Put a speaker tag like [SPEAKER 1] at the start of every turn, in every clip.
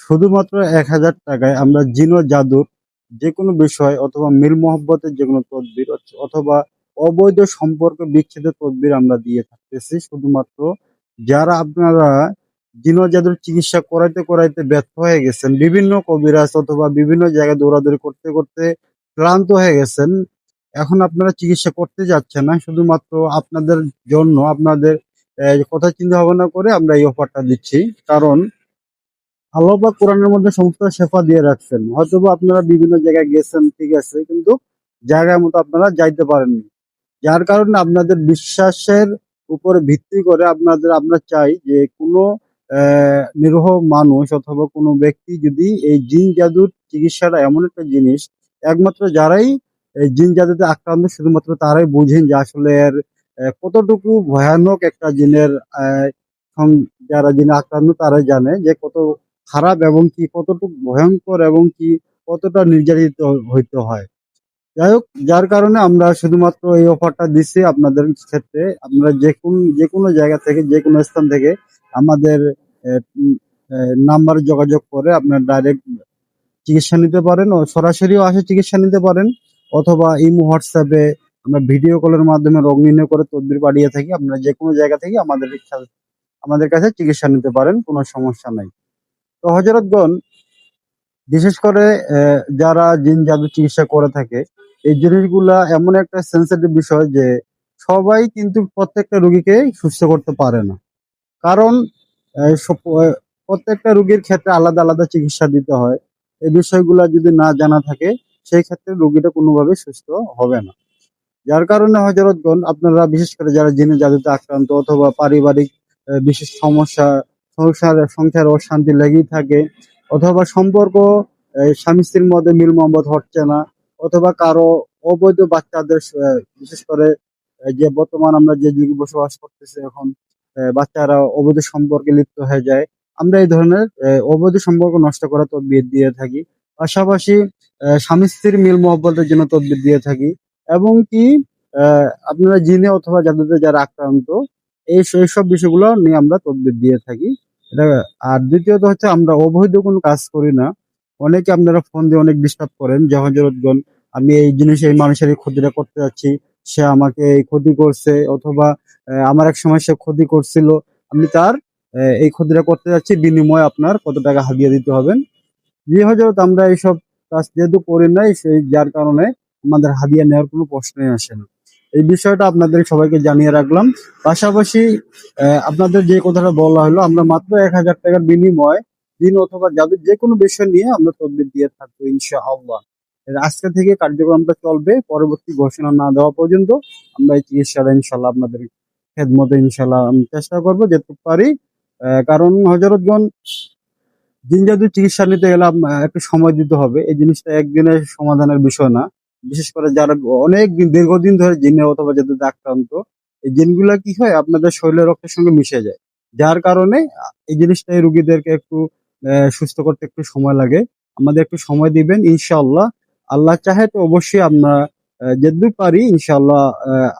[SPEAKER 1] শুধুমাত্র ১,০০০ টাকায় আমরা জিন ও জাদুর যে কোনো বিষয় অথবা মিল মহব্বতের যে কোনো তদবির অথবা অবৈধ সম্পর্ক বিচ্ছেদের তদবির আমরা দিয়ে থাকতেছি। শুধুমাত্র যারা আপনারা জিন ও জাদুর চিকিৎসা করাইতে করাইতে ব্যর্থ হয়ে গেছেন, বিভিন্ন কবিরাজ অথবা বিভিন্ন জায়গায় দৌড়াদৌড়ি করতে করতে ক্লান্ত হয়ে গেছেন, এখন আপনারা চিকিৎসা করতে যাচ্ছেন না, শুধুমাত্র আপনাদের জন্য আপনাদের কথা চিন্তা ভাবনা করে আমরা এই অফারটা দিচ্ছি। কারণ আল্লাহ পাক কোরআনের মধ্যে সমস্ত শেফা দিয়ে রাখছেন। হয়তোবা আপনারা বিভিন্ন জায়গায় গেছেন, ঠিক আছে, কিন্তু জায়গা মতো আপনারা যাইতে পারেননি। যার কারণে আপনাদের বিশ্বাসের উপরে ভিত্তি করে আমরা চাই যে কোনো নিরীহ মানুষ অথবা কোনো ব্যক্তি যদি এই জিন জাদুর চিকিৎসাটা এমন একটা জিনিস, একমাত্র যারাই এই জিন জাদুতে আক্রান্ত শুধুমাত্র তারাই বুঝেন যে আসলে এর কতটুকু ভয়ানক একটা জিনের যারা জিনে আক্রান্ত তারাই জানে যে কত খারাপ এবং কি কতটুকু ভয়ঙ্কর এবং কি কতটা নির্যাতিত হইতে হয়। যাই হোক, যার কারণে আমরা শুধুমাত্র এই অফারটা দিচ্ছি আপনাদের ক্ষেত্রে। আপনারা যে কোনো জায়গা থেকে যে কোনো স্থান থেকে আমাদের নাম্বারে যোগাযোগ করে আপনারা ডাইরেক্ট চিকিৎসা নিতে পারেন ও সরাসরিও আসে চিকিৎসা নিতে পারেন, অথবা ইমো হোয়াটসঅ্যাপে আমরা ভিডিও কলের মাধ্যমে রোগ নির্ণয় করে তদবির পাঠিয়ে থাকি। আপনারা যে কোনো জায়গা থেকে আমাদের কাছে চিকিৎসা নিতে পারেন, কোনো সমস্যা নাই। তো হযরতগণ, বিশেষ করে যারা জিন জাদু চিকিৎসা করে থাকে, এই জিনিসগুলা এমন একটা সেনসিটিভ বিষয় যে সবাই কিন্তু প্রত্যেকটা রোগীকে সুস্থ করতে পারে না। কারণ প্রত্যেকটা রোগীর ক্ষেত্রে আলাদা আলাদা চিকিৎসা দিতে হয়। এই বিষয়গুলা যদি না জানা থাকে, সেই ক্ষেত্রে রোগীটা কোনোভাবে সুস্থ হবে না। যার কারণে হযরতগণ, আপনারা বিশেষ করে যারা জিনে জাদুতে আক্রান্ত অথবা পারিবারিক বিশেষ সমস্যা, সংসারে অশান্তি লেগেই থাকে, অথবা সম্পর্ক স্বামী স্ত্রীর মধ্যে মিল মহব্বত হচ্ছে না, অথবা কারো অবৈধ বাচ্চাদের বিশেষ করে যে বর্তমান আমরা যে যুগে বসবাস করতেছি এখন, বাচ্চারা অবৈধ সম্পর্কে লিপ্ত হয়ে যায়। আমরা এই ধরনের অবৈধ সম্পর্ক নষ্ট করার তদবির দিয়ে থাকি। পাশাপাশি স্বামী স্ত্রীর মিল মহব্বতের জন্য তদবির দিয়ে থাকি। এবং কি আপনারা জিনে অথবা জাদুতে যারা আক্রান্ত, এইসব বিষয়গুলো নিয়ে আমরা তদবির দিয়ে থাকি। এটা। আর দ্বিতীয়ত হচ্ছে, আমরা অবৈধ কোনো কাজ করি না। অনেকে আপনারা ফোন দিয়ে অনেক ডিস্টার্ব করেন যে হযরতগণ, আমি এই জিনিস এই মানুষের এই ক্ষতিটা করতে যাচ্ছি, সে আমাকে এই ক্ষতি করছে, অথবা আমার এক সময় সে ক্ষতি করছিল, আমি তার এই ক্ষতিটা করতে যাচ্ছি, বিনিময়ে আপনার কত টাকা হাদিয়া দিতে হবেন। জি হযরত, আমরা এইসব কাজ যেহেতু করি নাই, যার কারণে আমাদের হাদিয়া নেওয়ার কোনো প্রশ্নই আসে না। এই বিষয়টা আপনাদের সবাইকে জানিয়ে রাখলাম। পাশাপাশি আপনাদের যে কথাটা বলা হলো, আমরা মাত্র ১,০০০ টাকার বিনিময়ে জিন অথবা জাদুর যে কোনো বিষয় নিয়ে আমরা তদবির দিয়ে থাকবো ইনশাআল্লাহ। আজকে থেকে কার্যক্রমটা চলবে, পরবর্তী ঘোষণা না দেওয়া পর্যন্ত আমরা এই চিকিৎসাটা ইনশাআল্লাহ আপনাদের খেদমতে ইনশাআল্লাহ আমি চেষ্টা করবো যেটুকু পারি। কারণ হযরতগণ, জিন জাদুর চিকিৎসা নিতে গেলে একটু সময় দিতে হবে। এই জিনিসটা একদিনের সমাধানের বিষয় না। বিশেষ করে যারা অনেক দিন দীর্ঘদিন ধরে জিনে অথবা জাদুতে আক্রান্ত, এই জিনগুলা কি হয় আপনাদের শরীরের রক্তের সঙ্গে মিশে যায়। যার কারণে এই জিনিসটা এই রোগীদেরকে একটু সুস্থ করতে একটু সময় লাগে। আমাদের একটু সময় দিবেন ইনশাআল্লাহ। আল্লাহ চাহে তো অবশ্যই আমরা যতদূর পারি ইনশাআল্লাহ,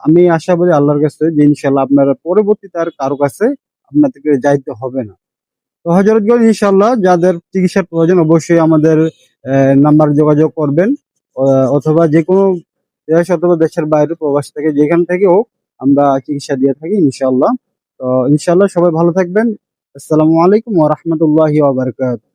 [SPEAKER 1] আমি আশাবাদী আল্লাহর কাছে যে ইনশাআল্লাহ আপনারা পরবর্তীতে আর কারো কাছে আপনাদেরকে যাইতে হবে না। তো হযরতগণ, ইনশাআল্লাহ যাদের চিকিৎসার প্রয়োজন অবশ্যই আমাদের নাম্বারে যোগাযোগ করবেন। অথবা যেকোনো দেশ অথবা দেশের বাইরে প্রবাস থেকে যেখান থেকে হোক আমরা চিকিৎসা দিয়ে থাকি ইনশাআল্লাহ। তো ইনশাআল্লাহ সবাই ভালো থাকবেন। আসসালামু আলাইকুম ওয়া রাহমাতুল্লাহি ওয়া বারাকাতুহু।